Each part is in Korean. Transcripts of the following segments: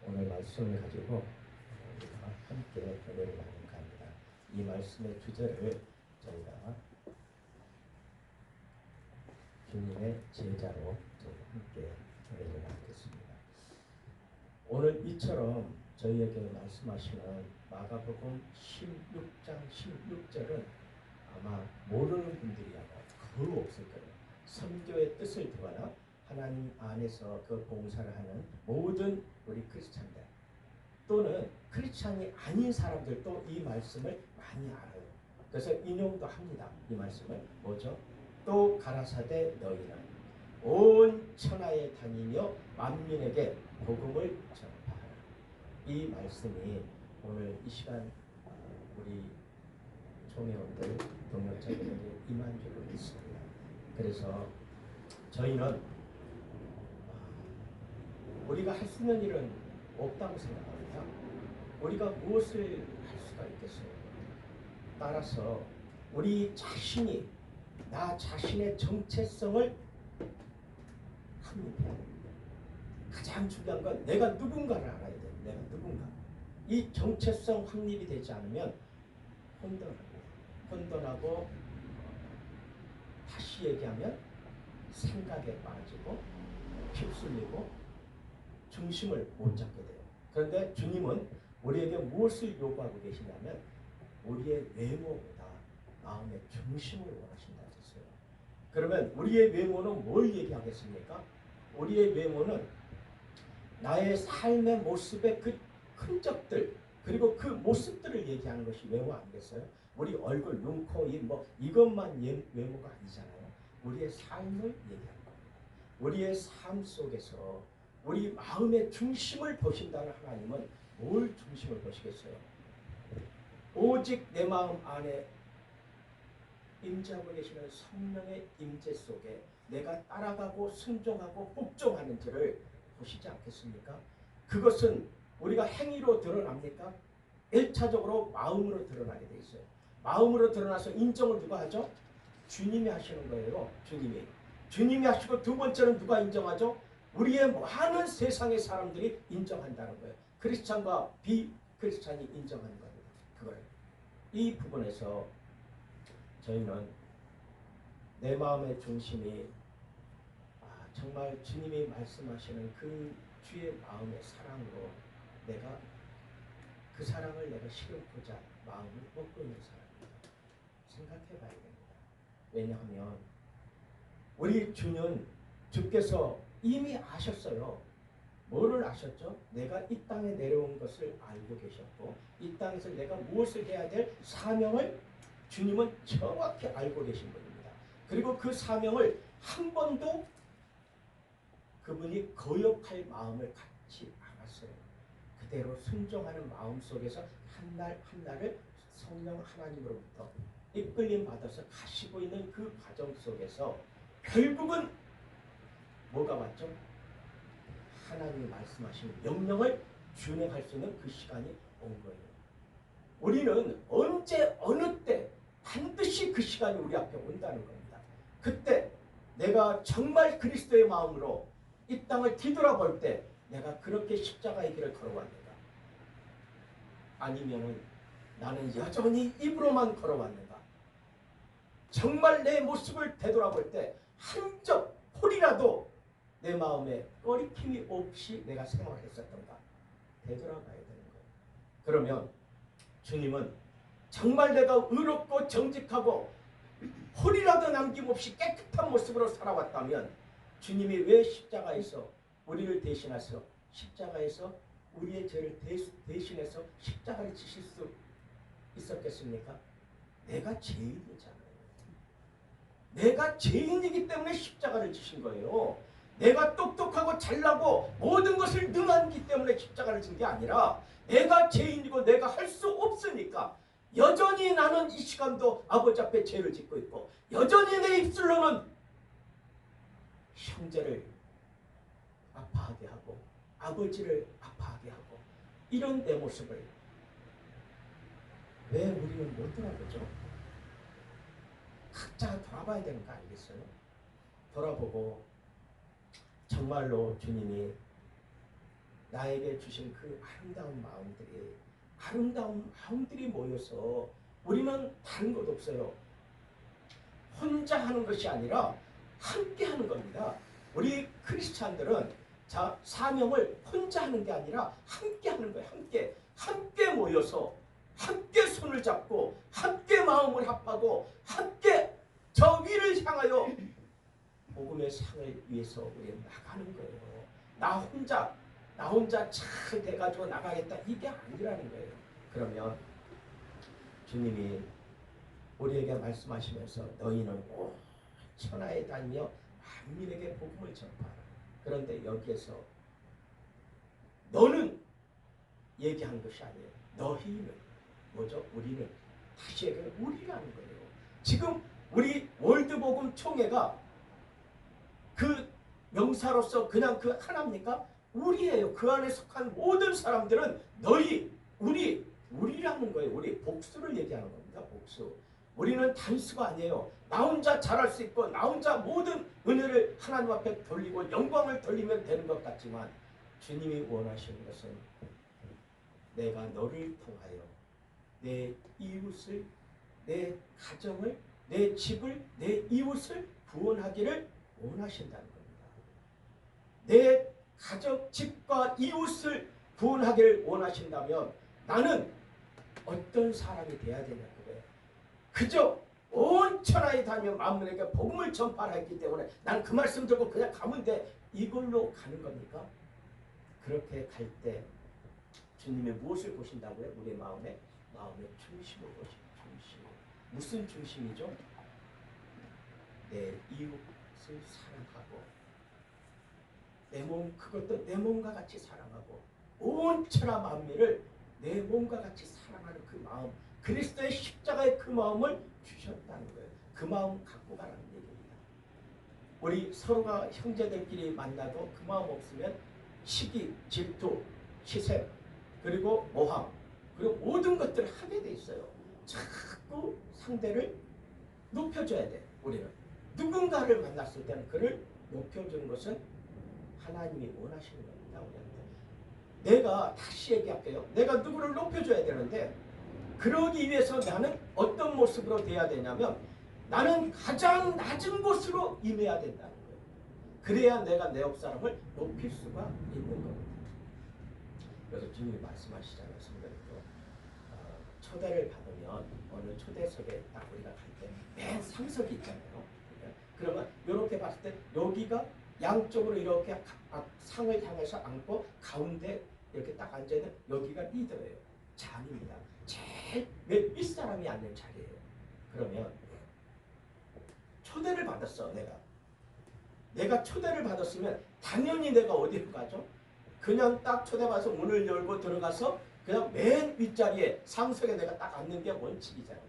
오늘 말씀을 가지고 우리가 함께 은혜를 나눌까 합니다. 이 말씀의 주제를 저희가 주님의 제자로 함께 은혜를 나누겠습니다. 오늘 이처럼 저희에게 말씀하시는 마가복음 16장 16절은 아마 모르는 분들이 아마 거의 없을 거예요. 선교의 뜻을 두거나 하나님 안에서 그 봉사를 하는 모든 우리 크리스찬들 또는 크리스찬이 아닌 사람들도 이 말씀을 많이 알아요. 그래서 인용도 합니다. 이 말씀을 뭐죠? 또 가라사대 너희는 온 천하에 다니며 만민에게 복음을 전파하라. 이 말씀이 오늘 이 시간 우리 총회원들 동역자들에게 임한 줄로 믿습니다. 그래서 저희는 우리가 할 수 있는 일은 없다고 생각합니다. 우리가 무엇을 할 수가 있겠어요? 따라서 우리 자신이 나 자신의 정체성을 확립해야 됩니다. 가장 중요한 건 내가 누군가를 알아야 돼요. 내가 누군가. 이 정체성 확립이 되지 않으면 혼돈하고 다시 얘기하면 생각에 빠지고 휩쓸리고 중심을 못 잡게 돼요. 그런데 주님은 우리에게 무엇을 요구하고 계시냐면 우리의 외모보다 마음의 중심을 원하신다고 했어요. 그러면 우리의 외모는 뭘 얘기하겠습니까? 우리의 외모는 나의 삶의 모습의 그 흔적들 그리고 그 모습들을 얘기하는 것이 외모 아니겠어요? 우리 얼굴, 눈, 코, 입 이것만 외모가 아니잖아요. 우리의 삶을 얘기하는 겁니다. 우리의 삶 속에서 우리 마음의 중심을 보신다는 하나님은 뭘 중심을 보시겠어요? 오직 내 마음 안에 임재하고 계시는 성령의 임재 속에 내가 따라가고 순종하고 복종하는지를 보시지 않겠습니까? 그것은 우리가 행위로 드러납니까? 1차적으로 마음으로 드러나게 돼 있어요. 마음으로 드러나서 인정을 누가 하죠? 주님이 하시는 거예요. 주님이 하시고 두 번째는 누가 인정하죠? 우리의 많은 세상의 사람들이 인정한다는 거예요. 크리스찬과 비크리스찬이 인정하는 겁니다. 그걸 이 부분에서 저희는 내 마음의 중심이 정말 주님이 말씀하시는 그 주의 마음의 사랑으로 내가 그 사랑을 내가 실현하고자 마음을 먹고 있는 사람입니다. 생각해 봐야 됩니다. 왜냐하면 우리 주께서 이미 아셨어요. 뭐를 아셨죠? 내가 이 땅에 내려온 것을 알고 계셨고 이 땅에서 내가 무엇을 해야 될 사명을 주님은 정확히 알고 계신 분입니다. 그리고 그 사명을 한 번도 그분이 거역할 마음을 갖지 않았어요. 그대로 순종하는 마음 속에서 한 날 한 날을 성령 하나님으로부터 이끌림 받아서 가시고 있는 그 과정 속에서 결국은 뭐가 왔죠? 하나님이 말씀하신 명령을 준행할 수 있는 그 시간이 온 거예요. 우리는 언제 어느 때 반드시 그 시간이 우리 앞에 온다는 겁니다. 그때 내가 정말 그리스도의 마음으로 이 땅을 뒤돌아볼 때 내가 그렇게 십자가의 길을 걸어왔는가? 아니면은 나는 여전히 입으로만 걸어왔는가? 정말 내 모습을 되돌아볼 때 한 점 홀이라도 내 마음에 꺼리낌이 없이 내가 생활했었던가? 되돌아가야 되는 거예요. 그러면 주님은 정말 내가 의롭고 정직하고 홀이라도 남김없이 깨끗한 모습으로 살아왔다면 주님이 왜 십자가에서 우리를 대신해서 십자가에서 우리의 죄를 대신해서 십자가를 지실 수 있었겠습니까? 내가 죄인이잖아요. 내가 죄인이기 때문에 십자가를 지신 거예요. 내가 똑똑하고 잘나고 모든 것을 능하기 때문에 십자가를 진 게 아니라 내가 죄인이고 내가 할 수 없으니까 여전히 나는 이 시간도 아버지 앞에 죄를 짓고 있고 여전히 내 입술로는 형제를 아파하게 하고 아버지를 아파하게 하고 이런 내 모습을 왜 우리는 못 돌아보죠? 각자 돌아봐야 되는 거 아니겠어요? 돌아보고 정말로 주님이 나에게 주신 그 아름다운 마음들이 모여서 우리는 다른 것 없어요. 혼자 하는 것이 아니라 함께 하는 겁니다. 우리 크리스찬들은 자, 사명을 혼자 하는 게 아니라 함께 하는 거예요. 함께 모여서 함께 손을 잡고 함께 마음을 합하고 함께 저 위를 향하여 복음의 상을 위해서 우리 나가는 거예요. 나 혼자 잘 돼가지고 나가겠다 이게 아니라는 거예요. 그러면 주님이 우리에게 말씀하시면서 너희는 온 천하에 다니며 만민에게 복음을 전파하라. 그런데 여기에서 너는 얘기한 것이 아니에요. 너희는 뭐죠? 우리는 다시 얘기해 우리라는 거예요. 지금 우리 월드복음 총회가 그 명사로서 그냥 그 하나입니까? 우리예요. 그 안에 속한 모든 사람들은 너희, 우리라는 거예요. 우리 복수를 얘기하는 겁니다. 복수. 우리는 단수가 아니에요. 나 혼자 잘할 수 있고 나 혼자 모든 은혜를 하나님 앞에 돌리고 영광을 돌리면 되는 것 같지만 주님이 원하시는 것은 내가 너를 통하여 내 이웃을, 내 가정을, 내 집을, 내 이웃을 구원하기를 원하신다는 겁니다. 내 가정, 집과 이웃을 구원하기를 원하신다면 나는 어떤 사람이 돼야 되냐 그래요. 그저 온 천하에 다니며 만민에게 복음을 전파하라 했기 때문에 난 그 말씀 듣고 그냥 가면 돼. 이걸로 가는 겁니까? 그렇게 갈 때 주님이 무엇을 보신다고요? 우리의 마음의 중심을 보십니다. 중심. 무슨 중심이죠? 내 이웃을 사랑하고 내 몸, 그것도 내 몸과 같이 사랑하고 온 천하 만민을 내 몸과 같이 사랑하는 그 마음, 그리스도의 십자가의 그 마음을 주셨다는 거예요. 그 마음 갖고 가라는 얘기입니다. 우리 서로가 형제들끼리 만나도 그 마음 없으면 시기, 질투, 시샘, 그리고 모함, 그리고 모든 것들을 하게 돼 있어요. 자꾸 상대를 높여줘야 돼. 우리는 누군가를 만났을 때는 그를 높여주는 것은 하나님이 원하시는 겁니다. 우리한테. 내가 다시 얘기할게요. 내가 누구를 높여줘야 되는데 그러기 위해서 나는 어떤 모습으로 돼야 되냐면 나는 가장 낮은 곳으로 임해야 된다는 거예요. 그래야 내가 내 옆사람을 높일 수가 있는 겁니다. 그래서 주님이 말씀하시잖아요. 성경에도 초대를 받으면 어느 초대석에 딱 우리가 갈 때 맨 상석이 있잖아요. 그러면 이렇게 봤을 때 여기가 양쪽으로 이렇게 상을 향해서 앉고 가운데 이렇게 딱 앉아있는 여기가 리더예요. 장입니다. 제일 맨 윗사람이 앉는 자리예요. 그러면 초대를 받았어. 내가 초대를 받았으면 당연히 내가 어디로 가죠? 그냥 딱 초대받아서 문을 열고 들어가서 그냥 맨 윗자리에 상석에 내가 딱 앉는 게 원칙이잖아요.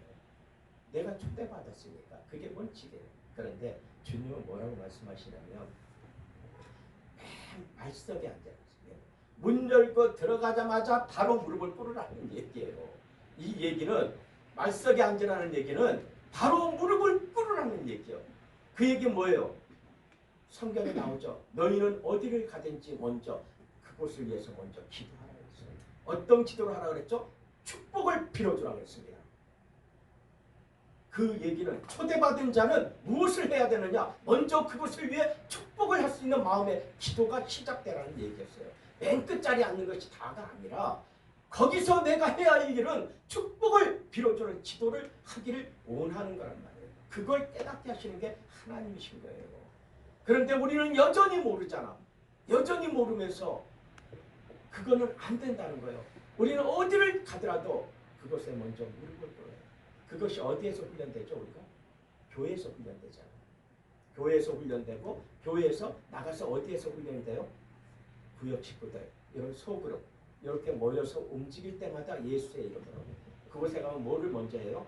내가 초대받았으니까 그게 원칙이에요. 그런데 주님은 뭐라고 말씀하시냐면 맨 말석에 앉아있어요. 문 열고 들어가자마자 바로 무릎을 꿇으라는 얘기예요. 이 얘기는 말석에 앉으라는 얘기는 바로 무릎을 꿇으라는 얘기예요. 그 얘기 뭐예요? 성경에 나오죠. 너희는 어디를 가든지 먼저 그곳을 위해서 먼저 기도하라 그랬어요. 어떤 기도를 하라 그랬죠? 축복을 빌어주라 그랬습니다. 그 얘기는 초대받은 자는 무엇을 해야 되느냐? 먼저 그것을 위해 축복을 할 수 있는 마음의 기도가 시작되라는 얘기였어요. 맨 끝자리에 앉는 것이 다가 아니라 거기서 내가 해야 할 일은 축복을 빌어주는 기도를 하기를 원하는 거란 말이에요. 그걸 깨닫게 하시는 게 하나님이신 거예요. 그런데 우리는 여전히 모르잖아. 여전히 모르면서 그거는 안 된다는 거예요. 우리는 어디를 가더라도 그것에 먼저 무릎을 꿇어요. 그것이 어디에서 훈련되죠? 우리가? 교회에서 훈련되잖아요. 교회에서 훈련되고 교회에서 나가서 어디에서 훈련이 돼요? 구역 식구들, 이런 소그룹 이렇게 모여서 움직일 때마다 예수의 이름으로 그곳에 가면 뭐를 먼저 해요?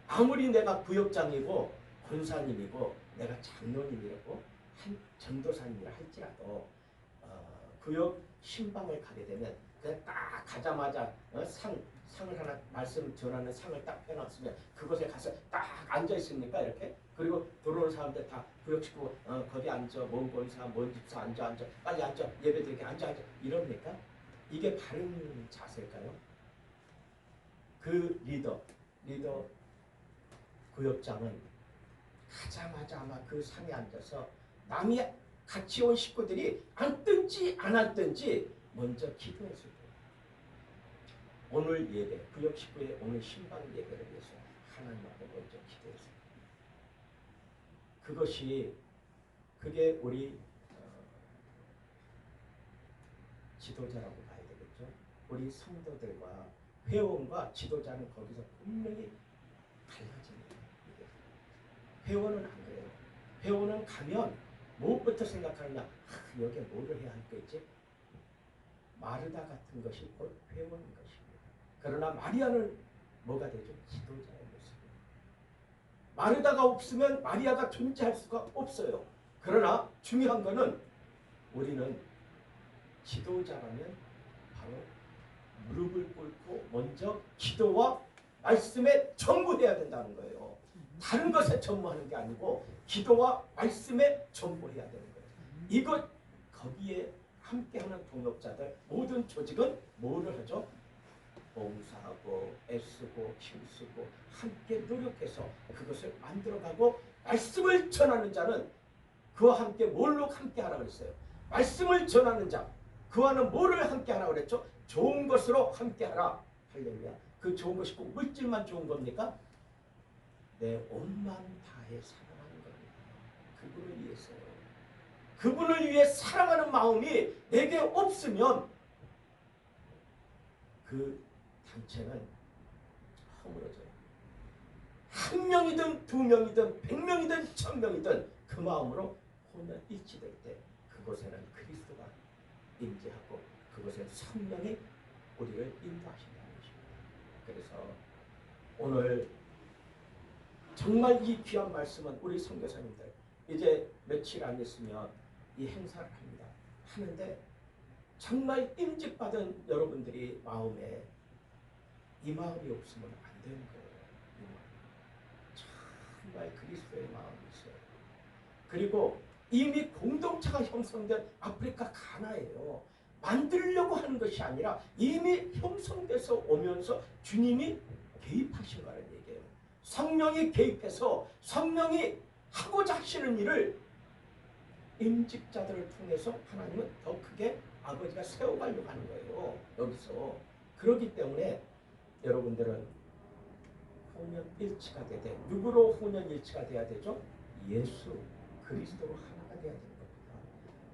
아무리 내가 구역장이고 권사님이고 내가 장로님이고 한 전도사님이라 할지라도 구역 신방을 가게 되면 그냥 딱 가자마자 상을 하나 말씀 전하는 상을 딱 해놨으면 그곳에 가서 딱 앉아 있습니까? 이렇게 그리고 들어오는 사람들 다 구역식구 거기 앉아, 먼 권사, 먼 집사 앉아, 빨리 앉아, 예배드리게 앉아 이럽니까? 이게 바른 자세일까요? 그 리더 구역장은 가자마자 아마 그 상에 앉아서 남이 같이 온 식구들이 앉든지 안 앉든지 먼저 기도했을 거예요. 오늘 예배, 구역 식구의 오늘 신방 예배를 위해서 하나님 앞에 먼저 기도했어요. 그게 우리 지도자라고 봐야 되겠죠. 우리 성도들과 회원과 지도자는 거기서 분명히 달라집니다. 회원은 안 그래요. 회원은 가면 무엇부터 생각하느냐? 여기에 뭐를 해야 할 거지? 마르다 같은 것이 곧 회원인 것입니다. 그러나 마리아는 뭐가 되죠? 지도자의 모습이에요. 마르다가 없으면 마리아가 존재할 수가 없어요. 그러나 중요한 것은 우리는 지도자라면 바로 무릎을 꿇고 먼저 기도와 말씀에 전부해야 된다는 거예요. 다른 것에 전무하는 게 아니고 기도와 말씀에 전무해야 되는 거예요. 이것 거기에 함께하는 동역자들 모든 조직은 뭐를 하죠? 봉사하고 애쓰고 힘쓰고 함께 노력해서 그것을 만들어가고 말씀을 전하는 자는 그와 함께 뭘로 함께 하라 그랬어요? 말씀을 전하는 자 그와는 뭐를 함께 하라 그랬죠? 좋은 것으로 함께 하라. 할렐루야. 그 좋은 것이 꼭 물질만 좋은 겁니까? 내 온 마음 다해 사랑하는 겁니다. 그분을 위해서요. 그분을 위해 사랑하는 마음이 내게 없으면 그 단체는 허물어져요. 한 명이든 두 명이든 100명이든 1000명이든 그 마음으로 혼연 일치될 때 그곳에는 그리스도가 임재하고 그곳에 성령이 우리를 인도하신다는 것입니다. 그래서 오늘 정말 이 귀한 말씀은 우리 선교사님들 이제 며칠 안 있으면 이 행사를 합니다. 하는데 정말 임직받은 여러분들이 마음에 이 마음이 없으면 안 되는 거예요. 정말 그리스도의 마음이 있어요. 그리고 이미 공동체가 형성된 아프리카 가나예요. 만들려고 하는 것이 아니라 이미 형성돼서 오면서 주님이 개입하신 거라는 얘기예요. 성령이 개입해서 성령이 하고자 하시는 일을 임직자들을 통해서 하나님은 더 크게 아버지가 세워가려고 하는 거예요. 여기서. 그렇기 때문에 여러분들은 혼연일치가 되되 누구로 혼연일치가 돼야 되죠? 예수 그리스도로 하나가 돼야 되는 겁니다.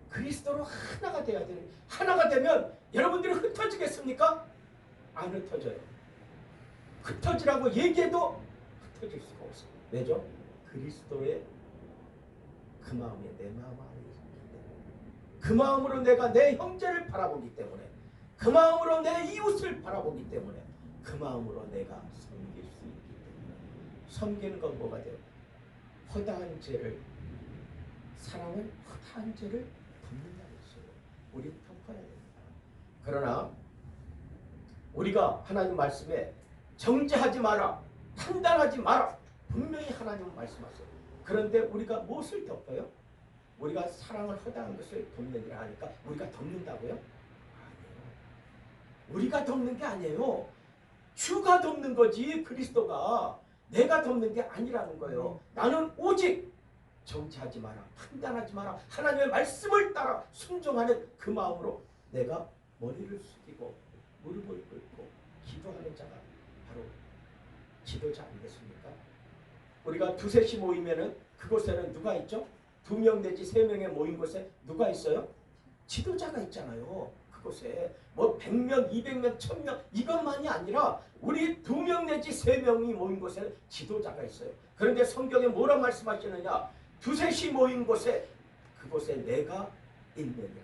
그리스도로 하나가 돼야 되는 하나가 되면 여러분들이 흩어지겠습니까? 안 흩어져요. 흩어지라고 얘기해도 흩어질 수가 없어요. 왜죠? 그리스도의 그 마음이 내 마음 안에 있기 때문에 그 마음으로 내가 내 형제를 바라보기 때문에 그 마음으로 내 이웃을 바라보기 때문에 그 마음으로 내가 섬길 수 있기 때문에 섬기는 건 뭐가 돼요? 허다한 죄를 사랑은 허다한 죄를 덮는다고 했어요. 우리 덮어야 됩니다. 그러나 우리가 하나님 말씀에 정죄하지 마라 판단하지 마라 분명히 하나님은 말씀하세요. 그런데 우리가 무엇을 덮어요? 우리가 사랑을 허다한 것을 덮느니라 하니까 우리가 덮는다고요? 아니에요. 우리가 덮는 게 아니에요. 주가 덮는 거지. 그리스도가 내가 덮는 게 아니라는 거예요. 나는 오직 정죄하지 마라 판단하지 마라 하나님의 말씀을 따라 순종하는 그 마음으로 내가 머리를 숙이고 무릎을 꿇고 기도하는 자가 바로 지도자 아니겠습니까? 우리가 두셋이 모이면은 그곳에는 누가 있죠? 2명 내지 3명의 모인 곳에 누가 있어요? 지도자가 있잖아요. 그곳에 뭐 100명, 200명, 1000명 이것만이 아니라 우리 2명 내지 3명이 모인 곳에는 지도자가 있어요. 그런데 성경에 뭐라 말씀하시느냐? 두셋이 모인 곳에 그곳에 내가 있느니라.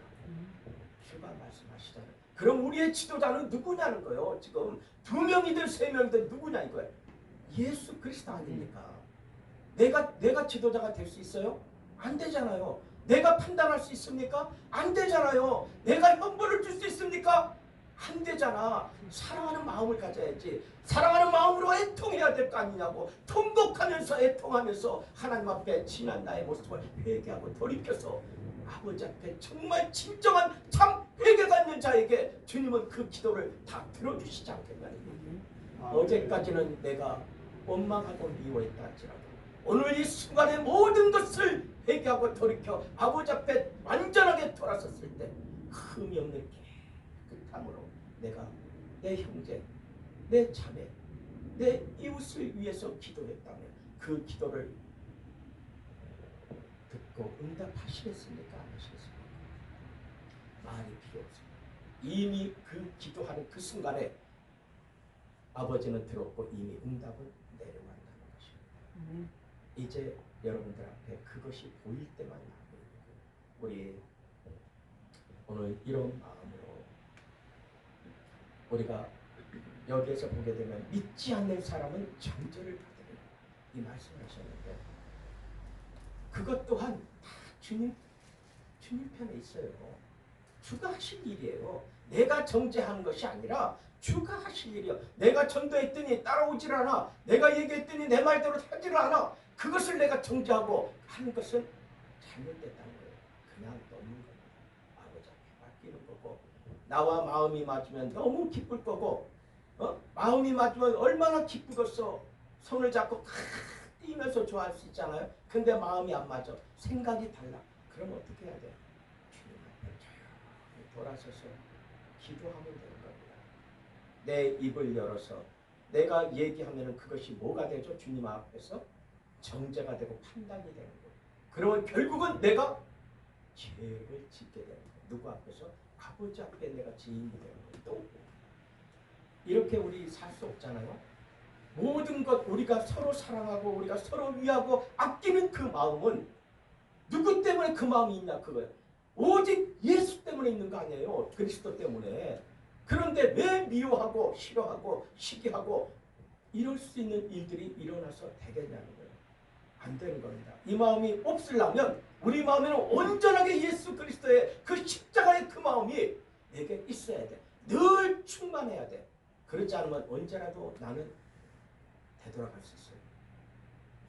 주가 말씀하시잖아요. 그럼 우리의 지도자는 누구냐는 거예요. 지금 2명이든 3명이든 누구냐 이거예요. 예수 그리스도 아닙니까? 내가 지도자가 될 수 있어요? 안 되잖아요. 내가 판단할 수 있습니까? 안 되잖아요. 내가 형벌을 줄 수 있습니까? 안 되잖아. 사랑하는 마음을 가져야지. 사랑하는 마음으로 애통해야 될 거 아니냐고. 통곡하면서 애통하면서 하나님 앞에 지난 나의 모습을 회개하고 돌이켜서 아버지 앞에 정말 진정한 참 회개가 있는 자에게 주님은 그 기도를 다 들어주시지 않겠냐는 얘기예요. 어제까지는 내가 원망하고 미워했다 할지라도 오늘 이 순간의 모든 것을 회개하고 돌이켜 아버지 앞에 완전하게 돌아섰을 때 흠이 없는 깨끗함으로 내가 내 형제, 내 자매, 내 이웃을 위해서 기도했다면 그 기도를 듣고 응답하시겠습니까? 안 하시겠습니까? 말이 필요 없습니다. 이미 그 기도하는 그 순간에 아버지는 들었고 이미 응답은 내려간다는 것입니다. 이제 여러분들 앞에 그것이 보일 때만 하고 있는 거예요. 우리 오늘 이런 마음으로 우리가 여기에서 보게 되면 믿지 않는 사람은 정죄를 받으리라 이 말씀을 하셨는데 그것 또한 다 주님 편에 있어요. 주가 하실 일이에요. 내가 정죄하는 것이 아니라 주가 하실 일이요. 내가 전도했더니 따라오질 않아. 내가 얘기했더니 내 말대로 하지를 않아. 그것을 내가 정죄하고 하는 것은 잘못됐다는 거예요. 그냥 넘는 겁니다. 아버지 앞에 맡기는 거고 나와 마음이 맞으면 너무 기쁠 거고 마음이 맞으면 얼마나 기쁘겠어. 손을 잡고 뛰면서 좋아할 수 있잖아요. 근데 마음이 안 맞아. 생각이 달라. 그럼 어떻게 해야 돼? 주님 앞에 조용히 돌아서서 기도하면 되는 겁니다. 내 입을 열어서 내가 얘기하면 그것이 뭐가 되죠? 주님 앞에서 정죄가 되고 판단이 되는 거예요. 그러면 결국은 내가 죄를 짓게 되는 거예요. 누구 앞에서? 아버지 앞에 내가 죄인이 되는 거예요. 또 이렇게 우리 살 수 없잖아요. 모든 것 우리가 서로 사랑하고 우리가 서로 위하고 아끼는 그 마음은 누구 때문에 그 마음이 있냐 그거예요. 오직 예수 때문에 있는 거 아니에요. 그리스도 때문에. 그런데 왜 미워하고 싫어하고 시기하고 이럴 수 있는 일들이 일어나서 되겠냐는 거예요. 안 되는 겁니다. 이 마음이 없으려면 우리 마음에는 온전하게 예수 그리스도의 그 십자가의 그 마음이 내게 있어야 돼. 늘 충만해야 돼. 그렇지 않으면 언제라도 나는 되돌아갈 수 있어요.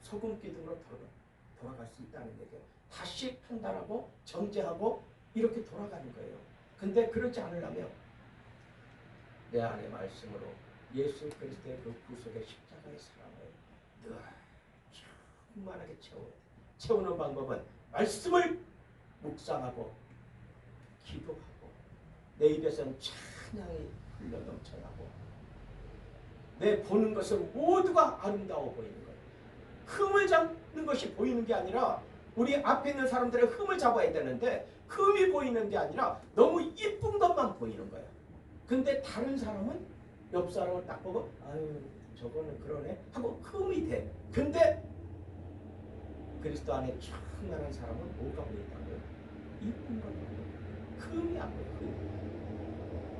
소금 기둥으로 돌아갈 수 있다는 얘기예요. 다시 판단하고 정죄하고 이렇게 돌아가는 거예요. 근데 그렇지 않으려면 내 안의 말씀으로 예수 그리스도의 그 구속의 십자가의 사랑을 늘 충만하게 채우는 방법은 말씀을 묵상하고 기도하고 내 입에서는 찬양이 흘러 넘쳐나고 내 보는 것은 모두가 아름다워 보이는 거예요. 흠을 잡는 것이 보이는 게 아니라 우리 앞에 있는 사람들의 흠을 잡아야 되는데 흠이 보이는 게 아니라 너무 이쁜 것만 보이는 거예요. 근데 다른 사람은 옆 사람을 딱 보고 아유 저거는 그러네 하고 흠이 돼. 근데 그리스도 안에 충만한 사람은 뭐가 보인다고요? 이쁜 것만 보여요. 흠이 안 보여요.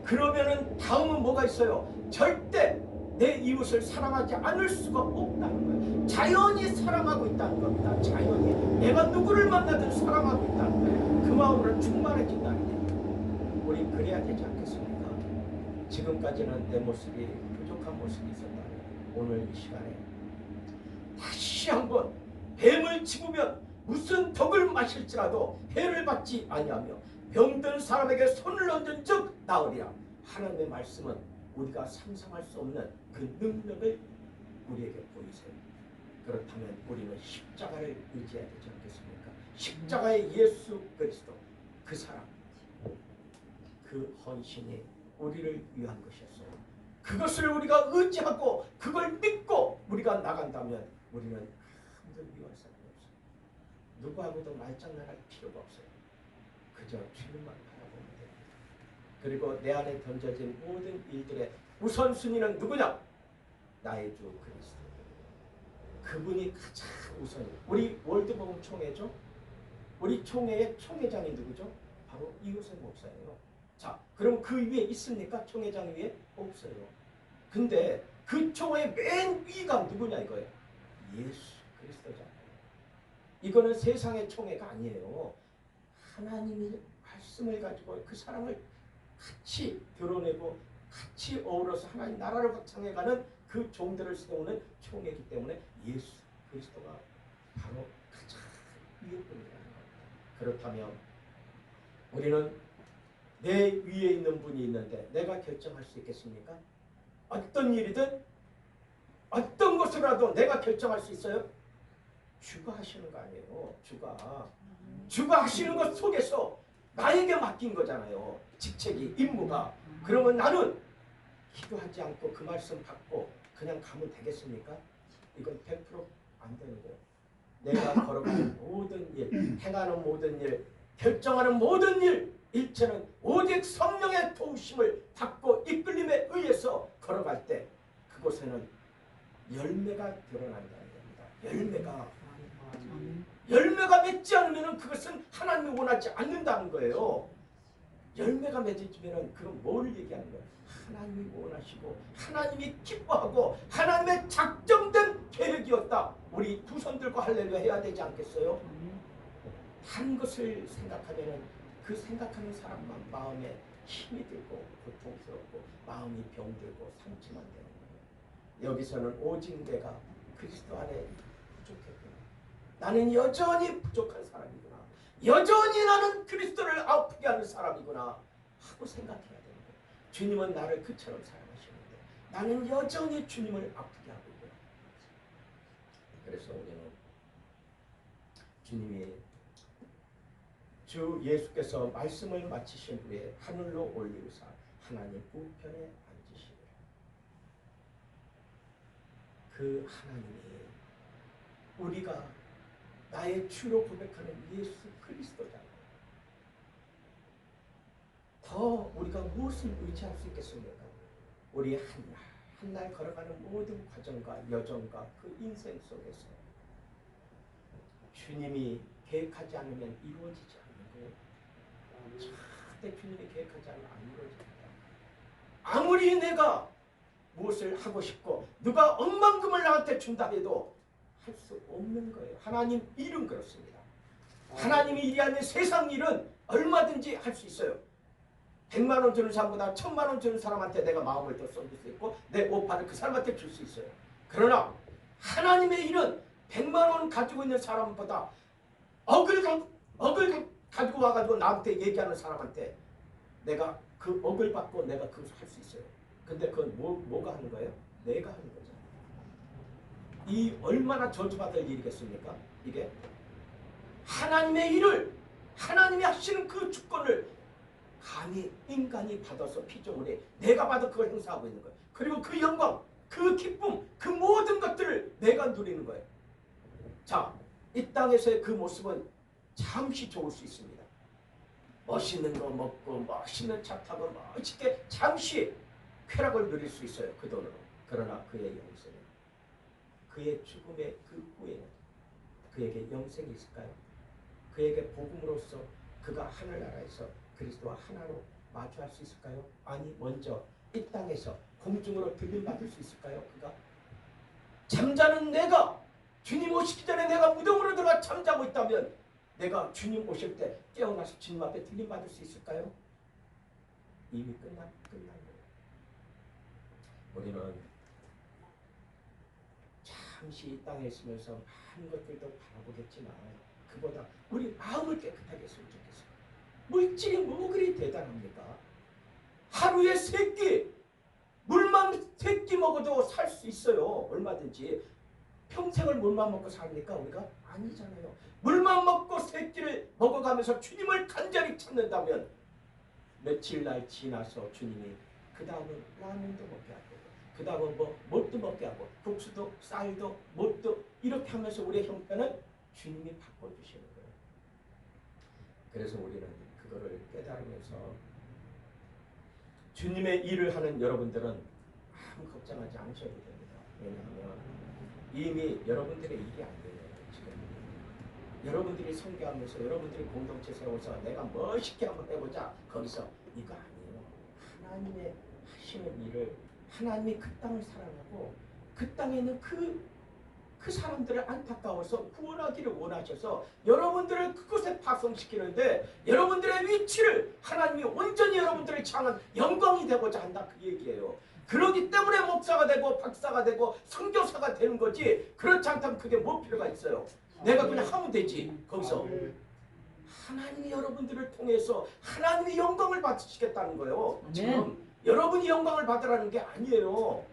그러면은 다음은 뭐가 있어요? 절대 내 이웃을 사랑하지 않을 수가 없다는 거예요. 자연히 사랑하고 있다는 겁니다. 자연히 내가 누구를 만나든 사랑하고 있다는 거예요. 그 마음으로 충만해진다는 거예요. 우리 그래야 되지 않겠습니까? 지금까지는 내 모습이 부족한 모습이 있었다면 오늘 이 시간에 다시 한번 뱀을 집으면 무슨 독을 마실지라도 해를 받지 아니하며 병든 사람에게 손을 얹은 즉 나으리라. 하나님의 말씀은 우리가 상상할 수 없는 그 능력을 우리에게 보이세요. 그렇다면 우리는 십자가를 의지해야 되지 않겠습니까? 십자가의 예수 그리스도 그 사랑 그 헌신이 우리를 위한 것이었어요. 그것을 우리가 의지하고 그걸 믿고 우리가 나간다면 우리는 아무도 미워할 사람이 없어요. 누구하고도 말장난할 필요가 없어요. 그저 주님만 바라보면 됩니다. 그리고 내 안에 던져진 모든 일들의 우선순위는 누구냐? 나의 주 그리스도. 그분이 가장 우선이에요. 우리 월드복음 총회죠? 우리 총회의 총회장이 누구죠? 바로 이호세 목사예요. 자, 그럼 그 위에 있습니까? 총회장 위에? 없어요. 근데 그 총회의 맨 위가 누구냐 이거예요. 예수 그리스도잖아요. 이거는 세상의 총회가 아니에요. 하나님이 말씀을 가지고 그 사랑을 같이 드러내고 같이 어우러서 하나님 나라를 확장해가는 그 종들을 세우는 총회이기 때문에 예수 그리스도가 바로 가장 위에 분이라는 겁니다. 그렇다면 우리는 내 위에 있는 분이 있는데 내가 결정할 수 있겠습니까? 어떤 일이든 어떤 것이라도 내가 결정할 수 있어요? 주가 하시는 거 아니에요. 주가 하시는 것 속에서 나에게 맡긴 거잖아요. 직책이, 임무가. 그러면 나는 기도하지 않고 그 말씀 받고 그냥 가면 되겠습니까? 이건 100%안 되는 거예요. 내가 걸어가는 모든 일, 행하는 모든 일, 결정하는 모든 일, 일체는 오직 성령의 도우심을 받고 이끌림에 의해서 걸어갈 때 그곳에는 열매가 드러난다는 겁니다. 열매가 맺지 않으면 그것은 하나님이 원하지 않는다는 거예요. 열매가 맺어지면 그건 뭘 얘기하는 거예요? 하나님이 원하시고 하나님이 기뻐하고 하나님의 작정된 계획이었다. 우리 두 손 들고 할렐루야 해야 되지 않겠어요? 다른 것을 생각하면 그 생각하는 사람만 마음에 힘이 들고 고통스럽고 마음이 병들고 상처만 되는 거예요. 여기서는 오직 내가 그리스도 안에 부족했구나. 나는 여전히 부족한 사람이구나. 여전히 나는 그리스도를 아프게 하는 사람이구나 하고 생각해야 되는 거예요. 주님은 나를 그처럼 사랑하시는데 나는 여전히 주님을 아프게 하고 있구나. 그래서 우리는 주님이 주 예수께서 말씀을 마치신 후에 하늘로 올리우사 하나님 우편에 앉으시리라. 그 하나님이 우리가 나의 주로 고백하는 예수 그리스도잖아요. 더 우리가 무엇을 의지할 수 있겠습니까? 우리 한 날 걸어가는 모든 과정과 여정과 그 인생 속에서 주님이 계획하지 않으면 이루어지지 않는 거예요. 절대 주님이 계획하지 않으면 안 이루어집니다. 아무리 내가 무엇을 하고 싶고 누가 억만금을 나한테 준다 해도 할 수 없는 거예요. 하나님 일은 그렇습니다. 하나님이 일이 아닌 세상 일은 얼마든지 할 수 있어요. 100만 원 주는 사람보다 1000만 원 주는 사람한테 내가 마음을 더 쏟을 수 있고 내 오빠를 그 사람한테 줄 수 있어요. 그러나 하나님의 일은 100만 원 가지고 있는 사람보다 억을 가지고 와가지고 나한테 얘기하는 사람한테 내가 그 억을 받고 내가 그것을 할 수 있어요. 근데 그건 뭐가 하는 거예요? 내가 하는 거죠. 이 얼마나 저주받을 일이겠습니까? 이게 하나님의 일을 하나님이 하시는 그 주권을 감히 인간이 받아서 피조물에 내가 받아 그걸 행사하고 있는 거예요. 그리고 그 영광, 그 기쁨, 그 모든 것들을 내가 누리는 거예요. 자, 이 땅에서의 그 모습은 잠시 좋을 수 있습니다. 멋있는 거 먹고 멋있는 차 타고 멋있게 잠시 쾌락을 누릴 수 있어요. 그 돈으로. 그러나 그의 영생은 그의 죽음의 그 후에는 그에게 영생이 있을까요? 그에게 복음으로써 그가 하늘나라에서 그리스도와 하나로 마주할 수 있을까요? 아니, 먼저 이 땅에서 공중으로 들림받을 수 있을까요? 그가 잠자는 내가 주님 오시기 전에 내가 무덤으로 들어가 잠자고 있다면 내가 주님 오실 때 깨어나서 주님 앞에 들림받을 수 있을까요? 이미 끝난 거예요. 우리는 잠시 이 땅에 있으면서 많은 것들도 바라보겠지만 그보다 우리 마음을 깨끗하게 했으면 좋겠어요. 물질이 뭐 그리 대단합니까? 하루에 3끼 물만 3끼 먹어도 살 수 있어요. 얼마든지. 평생을 물만 먹고 삽니까 우리가? 아니잖아요. 물만 먹고 3끼를 먹어가면서 주님을 간절히 찾는다면 며칠 날 지나서 주님이 그 다음은 라면도 먹게 하고 그 다음은 뭣도 먹게 하고 국수도 쌀도 뭣도 이렇게 하면서 우리의 형편은 주님이 바꿔주시는 거예요. 그래서 우리는 그거를 깨달으면서 주님의 일을 하는 여러분들은 아무 걱정하지 않으셔도 됩니다. 왜냐하면 이미 여러분들의 일이 안 돼요. 지금 여러분들이 선교하면서 여러분들이 공동체 세워서 내가 멋있게 한번 해보자 거기서 이거 아니에요. 하나님의 하시는 일을 하나님이 그 땅을 사랑하고 그 땅에 있는 그 사람들을 안타까워서 구원하기를 원하셔서 여러분들을 그곳에 파송시키는데 여러분들의 위치를 하나님이 온전히 여러분들을 하나님을 향한 영광이 되고자 한다 그 얘기예요. 그러기 때문에 목사가 되고 박사가 되고 선교사가 되는 거지. 그렇지 않다면 그게 뭐 필요가 있어요. 내가 그냥 하면 되지. 거기서 하나님이 여러분들을 통해서 하나님의 영광을 받으시겠다는 거예요. 지금 여러분이 영광을 받으라는 게 아니에요.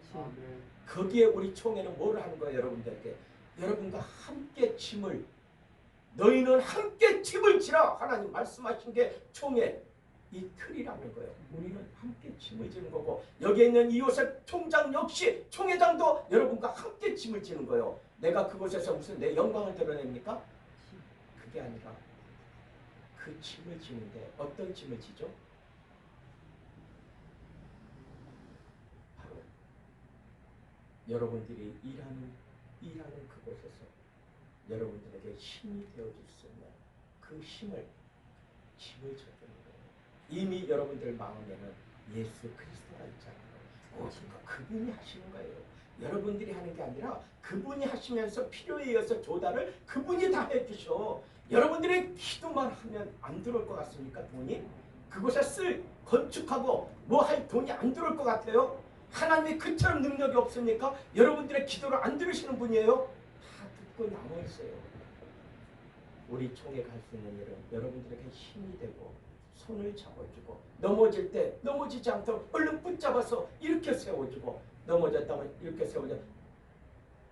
거기에 우리 총회는 뭘 하는 거예요? 여러분들에게 여러분과 함께 짐을, 너희는 함께 짐을 지라 하나님 말씀하신 게 총회 이 틀이라는 거예요. 우리는 함께 짐을 지는 거고, 여기에 있는 이요셉 총장 역시 총회장도 여러분과 함께 짐을 지는 거예요. 내가 그곳에서 무슨 내 영광을 드러냅니까? 그게 아니라 그 짐을 지는데 어떤 짐을 지죠? 바로 여러분들이 일하는 그곳에서 여러분들에게 힘이 되어줄 수 있는 그 힘을, 짐을 져주는 거예요. 이미 여러분들 마음에는 예수 그리스도가 있잖아요. 그러니까 그분이 하시는 거예요. 여러분들이 하는 게 아니라 그분이 하시면서 필요에 의해서 조달을 그분이 다 해주셔. 여러분들이 기도만 하면 안 들어올 것 같습니까? 돈이? 그곳에 건축하고 뭐 할 돈이 안 들어올 것 같아요? 하나님이 그처럼 능력이 없습니까? 여러분들의 기도를 안 들으시는 분이에요? 다 듣고 남아있어요. 우리 총회 갈 수 있는 일은 여러분들에게 힘이 되고 손을 잡아주고, 넘어질 때 넘어지지 않도록 얼른 붙잡아서 이렇게 세워주고, 넘어졌다면 이렇게 세워줘,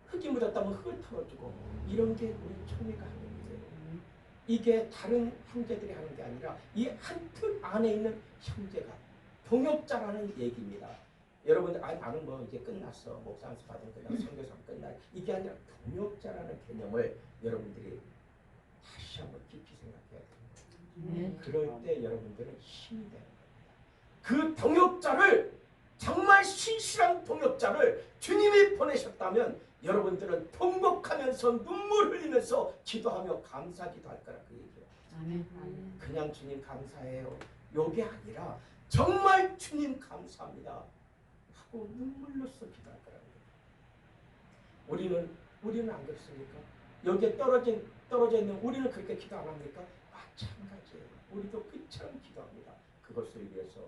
흙이 묻었다면 흙을 털어주고, 이런 게 우리 총회가 하는 일이에요. 이게 다른 형제들이 하는 게 아니라 이 한 틀 안에 있는 형제가 동역자라는 얘기입니다. 여러분들 나는 뭐 이제 끝났어, 목사 안수 받은 끝났어, 선교사 끝나, 이게 아니라 동역자라는 개념을 여러분들이 다시 한번 깊이 생각해야 돼요. 그럴 때 여러분들은 힘이 되는 겁니다. 그 동역자를, 정말 신실한 동역자를 주님이 보내셨다면 여러분들은 통곡하면서 눈물 흘리면서 기도하며 감사 기도할 거라 그 얘기예요. 그냥 주님 감사해요, 요게 아니라 정말 주님 감사합니다 하고 눈물로써 기도할 거라는 거예요. 우리는 안 그렇습니까? 여기에 떨어져 있는 우리는 그렇게 기도 안 합니까? 마찬가지예요. 우리도 그처럼 기도합니다. 그것을 위해서,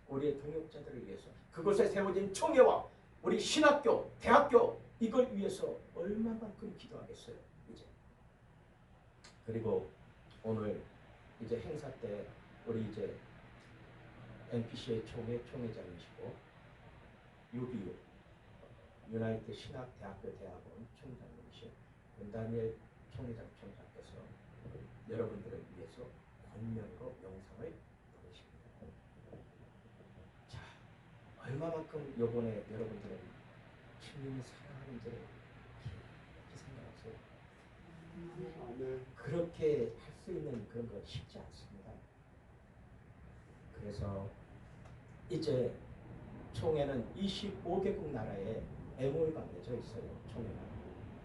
우리의 동역자들을 위해서, 그곳에 세워진 총회와 우리 신학교, 대학교, 이걸 위해서 얼마만큼 기도하겠어요. 이제. 그리고 오늘 이제 행사 때 우리 이제 NPC의 총회장이시고 UBU 유나이티드 신학대학교 대학원 총장님이신 다니엘 총회장께서 여러분들을 위해서 권면으로 영상을 보내십니다. 자, 얼마만큼 요번에 여러분들은 주님이 사랑하는지를 이렇게 생각하세요. 그렇게 할 수 있는 그런 거 쉽지 않습니다. 그래서 이제 총회는 25개국 나라에 MOU가 맺어 있어요. 총회가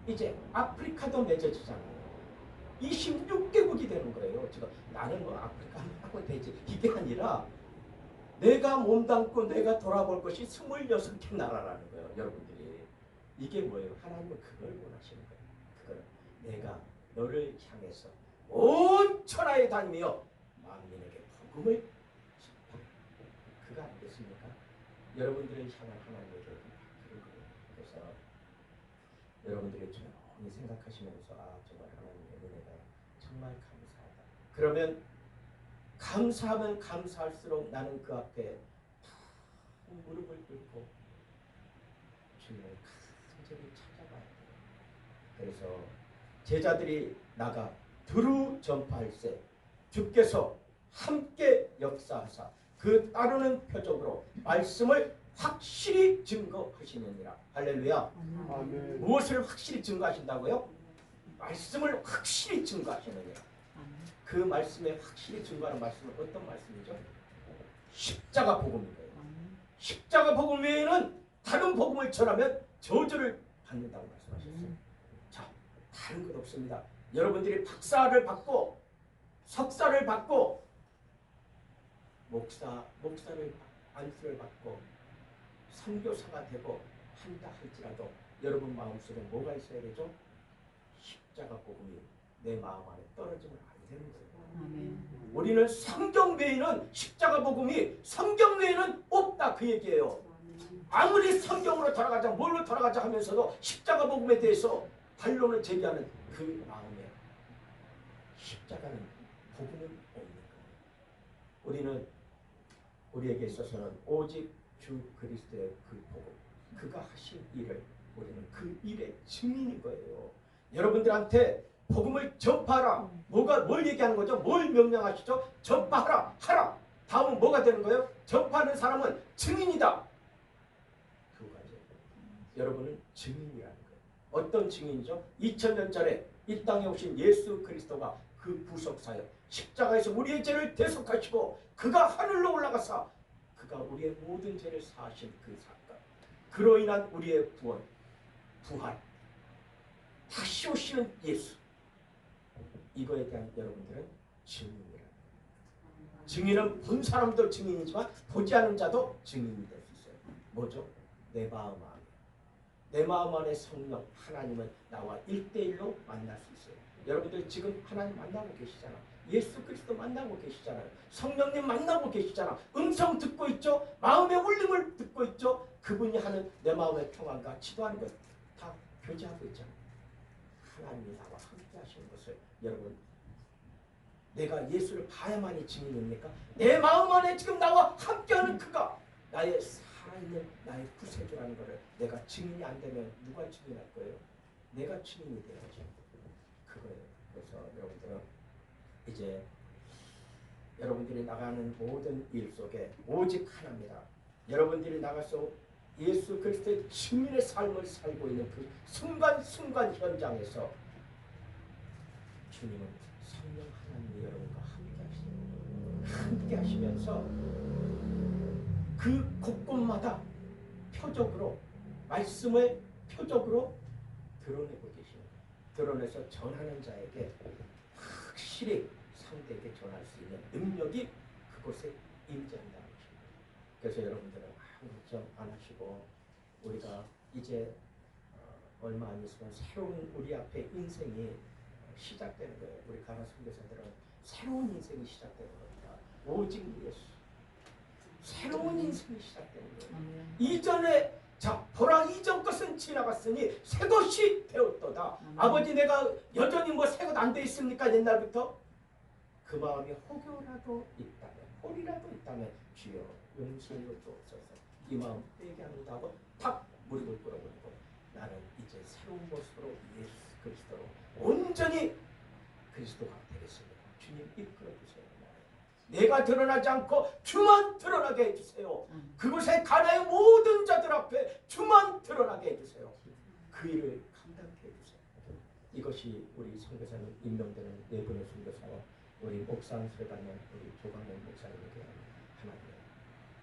이제 아프리카도 맺어지잖아요. 26개국이 되는 거예요. 지금 나는 뭐 아프리카 하고 되지, 이게 아니라 내가 몸담고 내가 돌아볼 것이 26개 나라라는 거예요. 여러분들이 이게 뭐예요? 하나님은 그걸 원하시는 거예요. 그걸 내가 너를 향해서 온 천하에 다니며 만민에게 복음을 전파. 그거 아니겠습니까? 여러분들을 향한 하나님의 계획은 그런 거예요. 그래서 여러분들이 조용히 생각하시면서 정말 하나님의 은혜가 정말 감사하다. 그러면 감사하면 감사할수록 나는 그 앞에 무릎을 꿇고 주님을 간절히 찾아가야 돼요. 그래서 제자들이 나가 두루 전파할세 주께서 함께 역사하사 그 따르는 표적으로 말씀을 확실히 증거하시느니라. 할렐루야. 아멘. 무엇을 확실히 증거하신다고요? 말씀을 확실히 증거하시느니라. 그 말씀에 확실히 증거하는 말씀은 어떤 말씀이죠? 십자가 복음인 거예요. 십자가 복음 외에는 다른 복음을 전하면 저주를 받는다고 말씀하셨어요. 자, 다른 것 없습니다. 여러분들이 박사를 받고 석사를 받고 목사를 안수를 받고 선교사가 되고 한다 할지라도 여러분 마음속에 뭐가 있어야 되죠? 십자가 복음이 내 마음 안에 떨어짐을 알고 되는 거예요. 아멘. 우리는 성경 외에는 십자가 복음이 성경 외에는 없다 그 얘기예요. 아무리 성경으로 돌아가자 뭘로 돌아가자 하면서도 십자가 복음에 대해서 반론을 제기하는 그 마음에 십자가는 복음은 없는 거예요. 우리는 우리에게 있어서는 오직 주 그리스도의 그 복음, 그가 하신 일을 우리는 그 일의 증인인 거예요. 여러분들한테 복음을 전파하라. 뭘 얘기하는 거죠? 뭘 명령하시죠? 전파하라. 하라. 다음은 뭐가 되는 거예요? 전파하는 사람은 증인이다. 두 가지. 여러분은 증인이라는 거예요. 어떤 증인이죠? 2000년 전에 이 땅에 오신 예수 그리스도가 그 구속사역, 십자가에서 우리의 죄를 대속하시고 그가 하늘로 올라가사 그가 우리의 모든 죄를 사하신 그 사건, 그로 인한 우리의 구원, 부활, 다시 오시는 예수, 이거에 대한 여러분들은 증인이라. 증인은 본 사람도 증인이지만 보지 않은 자도 증인이 될 수 있어요. 뭐죠? 내 마음 안에. 내 마음 안에 성령 하나님은 나와 1대1로 만날 수 있어요. 여러분들 지금 하나님 만나고 계시잖아. 예수 그리스도 만나고 계시잖아요. 성령님 만나고 계시잖아. 음성 듣고 있죠. 마음의 울림을 듣고 있죠. 그분이 하는 내 마음의 평안과 치도하는 것 다 교제하고 있잖아요. 하나님이 나와 함께 하시는 것을 여러분, 내가 예수를 봐야만이 증인입니까? 내 마음 안에 지금 나와 함께하는 그가 나의 살아있는 나의 구세주라는 것을 내가 증인이 안 되면 누가 증인할 거예요? 내가 증인이 돼야죠. 그거예요. 그래서 여러분들은 이제 여러분들이 나가는 모든 일 속에 오직 하나입니다. 여러분들이 나가서 예수 그리스도의 증인의 삶을 살고 있는 그 순간순간 현장에서 주님은 성령 하나님이 여러분과 함께 하시면서 그 곳곳마다 표적으로 말씀을 표적으로 드러내고 계십니다. 드러내서 전하는 자에게 확실히 상대에게 전할 수 있는 능력이 그곳에 임재한다는 것입니다. 그래서 여러분들은 아무 걱정 안 하시고 우리가 이제 얼마 안 있으면 새로운 우리 앞에 인생이 시작되는 거예요. 우리 가나 선교사들은 새로운 인생이 시작되는 겁니다. 오직 예수. 새로운 인생이 시작되는 거예요. 이전에 자 보라 이전 것은 지나갔으니 새 것이 되었도다. 아버지 내가 여전히 뭐 새 것 안 돼 있습니까? 옛날부터? 그 마음이 혹여라도 있다면 홀이라도 있다면 주여 용서로 주옵소서. 이 마음 빼게 합니다 하고 탁 무릎을 꿇어버리고 나는 이제 새로운 모습으로 예수 그리스도로 온전히 그리스도가 되겠습니다. 주님 이끌어 주세요. 내가 드러나지 않고 주만 드러나게 해주세요. 그곳에 가나의 모든 자들 앞에 주만 드러나게 해주세요. 그 일을 감당케 해주세요. 이것이 우리 선교사님 임명되는 네 분의 선교사와 우리 목상소에 가는 우리 조광래 목사님에게 하나님의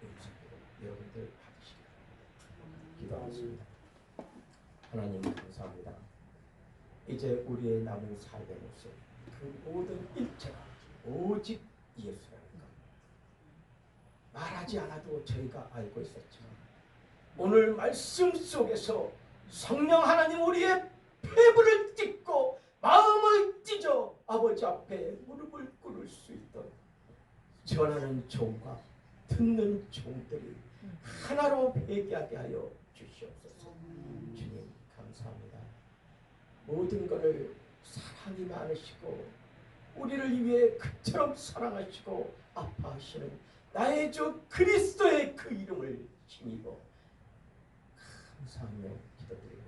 음성으로 여러분들 받으시기 바랍니다. 기도하겠습니다. 하나님 감사합니다. 이제 우리의 남은 삶의 모습 그 모든 일체가 오직 예수라는 것 말하지 않아도 저희가 알고 있었지만 오늘 말씀 속에서 성령 하나님 우리의 폐부를 찢고 마음을 찢어 아버지 앞에 무릎을 꿇을 수 있도록 전하는 종과 듣는 종들이 하나로 회개하게 하여 주시옵소서. 주님 감사합니다. 모든 것을 사랑이 많으시고 우리를 위해 그처럼 사랑하시고 아파하시는 나의 주 그리스도의 그 이름을 힘입어 감사하며 기도드립니다.